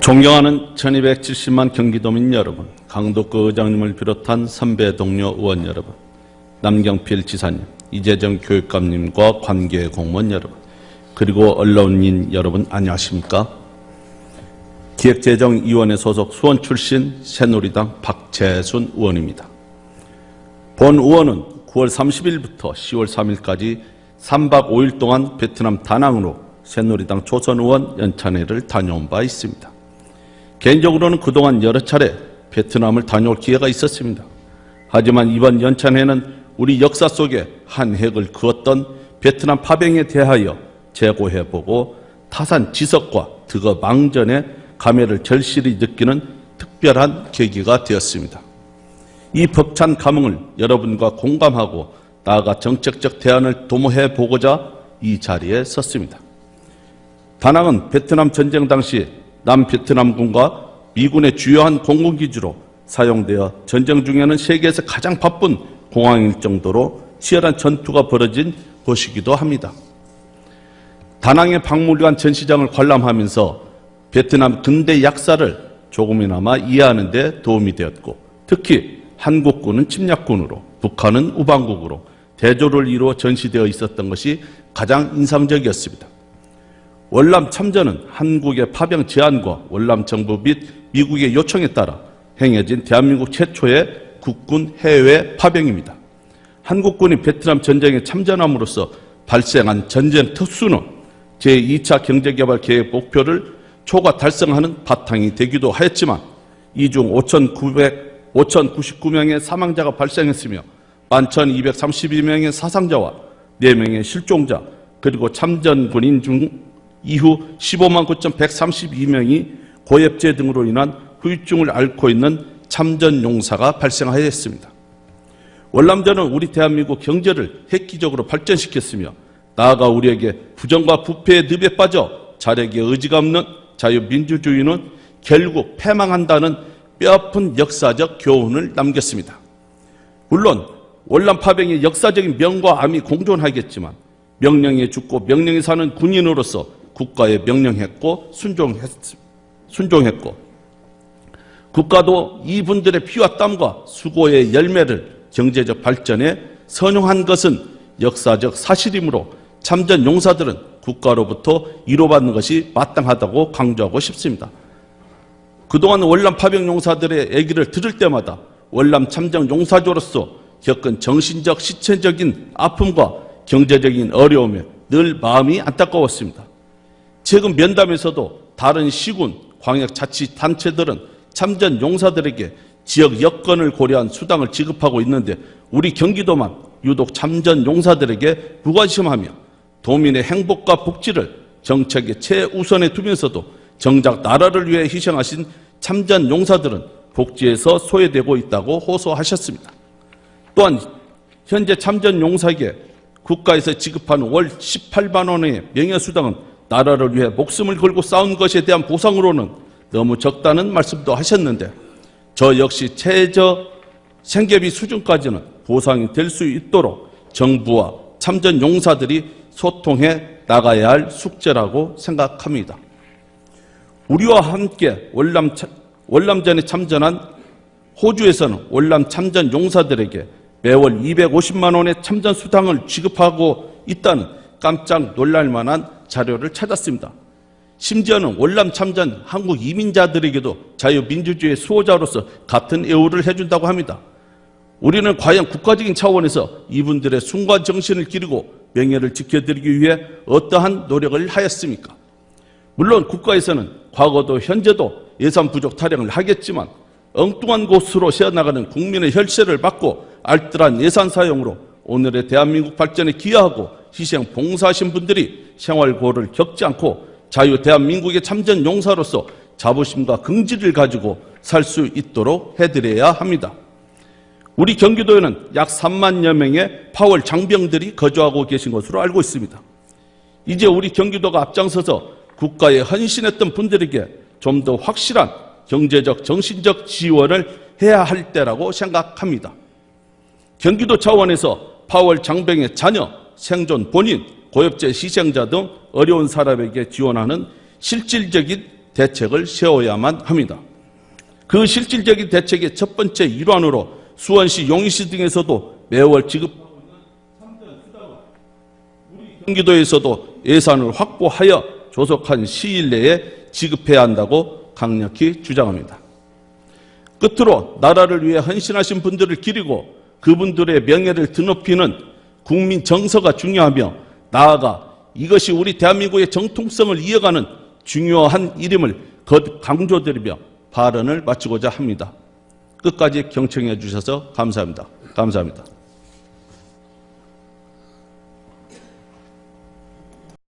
존경하는 1270만 경기도민 여러분, 강덕구 의장님을 비롯한 선배 동료 의원 여러분, 남경필 지사님, 이재정 교육감님과 관계 공무원 여러분, 그리고 언론인 여러분 안녕하십니까? 기획재정위원회 소속 수원 출신 새누리당 박재순 의원입니다. 본 의원은 9월 30일부터 10월 3일까지 3박 5일 동안 베트남 다낭으로 새누리당 초선 의원 연찬회를 다녀온 바 있습니다. 개인적으로는 그동안 여러 차례 베트남을 다녀올 기회가 있었습니다. 하지만 이번 연찬회는 우리 역사 속에 한 획을 그었던 베트남 파병에 대하여 재고해보고 타산 지석과 득어 망전의 감회를 절실히 느끼는 특별한 계기가 되었습니다. 이 벅찬 감흥을 여러분과 공감하고 나아가 정책적 대안을 도모해보고자 이 자리에 섰습니다. 다낭은 베트남 전쟁 당시 남베트남군과 미군의 주요한 공군기지로 사용되어 전쟁 중에는 세계에서 가장 바쁜 공항일 정도로 치열한 전투가 벌어진 곳이기도 합니다. 다낭의 박물관 전시장을 관람하면서 베트남 근대 약사를 조금이나마 이해하는 데 도움이 되었고, 특히 한국군은 침략군으로, 북한은 우방국으로 대조를 이루어 전시되어 있었던 것이 가장 인상적이었습니다. 월남 참전은 한국의 파병 제안과 월남 정부 및 미국의 요청에 따라 행해진 대한민국 최초의 국군 해외 파병입니다. 한국군이 베트남 전쟁에 참전함으로써 발생한 전쟁 특수는 제2차 경제개발 계획 목표를 초과 달성하는 바탕이 되기도 하였지만, 이 중 5,099명의 사망자가 발생했으며 11,232명의 사상자와 4명의 실종자, 그리고 참전군인 중 이후 15만 9,132명이 고엽제 등으로 인한 후유증을 앓고 있는 참전용사가 발생하였습니다. 월남전은 우리 대한민국 경제를 획기적으로 발전시켰으며, 나아가 우리에게 부정과 부패의 늪에 빠져 자력의 의지가 없는 자유민주주의는 결국 패망한다는 뼈아픈 역사적 교훈을 남겼습니다. 물론 월남 파병의 역사적인 명과 암이 공존하겠지만, 명령에 죽고 명령에 사는 군인으로서 국가에 명령했고 순종했고, 국가도 이분들의 피와 땀과 수고의 열매를 경제적 발전에 선용한 것은 역사적 사실이므로 참전 용사들은 국가로부터 위로받는 것이 마땅하다고 강조하고 싶습니다. 그동안 월남 파병 용사들의 얘기를 들을 때마다 월남 참전 용사조로서 겪은 정신적, 신체적인 아픔과 경제적인 어려움에 늘 마음이 안타까웠습니다. 최근 면담에서도 다른 시군, 광역자치단체들은 참전 용사들에게 지역 여건을 고려한 수당을 지급하고 있는데, 우리 경기도만 유독 참전 용사들에게 무관심하며 도민의 행복과 복지를 정책의 최우선에 두면서도 정작 나라를 위해 희생하신 참전 용사들은 복지에서 소외되고 있다고 호소하셨습니다. 또한 현재 참전 용사에게 국가에서 지급하는 월 18만 원의 명예수당은 나라를 위해 목숨을 걸고 싸운 것에 대한 보상으로는 너무 적다는 말씀도 하셨는데, 저 역시 최저 생계비 수준까지는 보상이 될 수 있도록 정부와 참전 용사들이 소통해 나가야 할 숙제라고 생각합니다. 우리와 함께 월남전에 참전한 호주에서는 월남 참전 용사들에게 매월 250만 원의 참전 수당을 지급하고 있다는 깜짝 놀랄 만한 자료를 찾았습니다. 심지어는 월남 참전 한국 이민자들에게도 자유민주주의의 수호자로서 같은 예우를 해준다고 합니다. 우리는 과연 국가적인 차원에서 이분들의 순간 정신을 기리고 명예를 지켜드리기 위해 어떠한 노력을 하였습니까? 물론 국가에서는 과거도 현재도 예산 부족 타령을 하겠지만, 엉뚱한 곳으로 새어나가는 국민의 혈세를 받고 알뜰한 예산 사용으로 오늘의 대한민국 발전에 기여하고 희생 봉사하신 분들이 생활고를 겪지 않고 자유 대한민국의 참전 용사로서 자부심과 긍지를 가지고 살 수 있도록 해드려야 합니다. 우리 경기도에는 약 3만여 명의 파월 장병들이 거주하고 계신 것으로 알고 있습니다. 이제 우리 경기도가 앞장서서 국가에 헌신했던 분들에게 좀 더 확실한 경제적, 정신적 지원을 해야 할 때라고 생각합니다. 경기도 차원에서 파월 장병의 자녀, 생존, 본인, 고엽제 희생자 등 어려운 사람에게 지원하는 실질적인 대책을 세워야만 합니다. 그 실질적인 대책의 첫 번째 일환으로 수원시, 용인시 등에서도 매월 지급하고 있는 참전수당을 우리 경기도에서도 예산을 확보하여 조속한 시일 내에 지급해야 한다고 강력히 주장합니다. 끝으로 나라를 위해 헌신하신 분들을 기리고 그분들의 명예를 드높이는 국민 정서가 중요하며 나아가 이것이 우리 대한민국의 정통성을 이어가는 중요한 일임을 거듭 강조드리며 발언을 마치고자 합니다. 끝까지 경청해 주셔서 감사합니다. 감사합니다.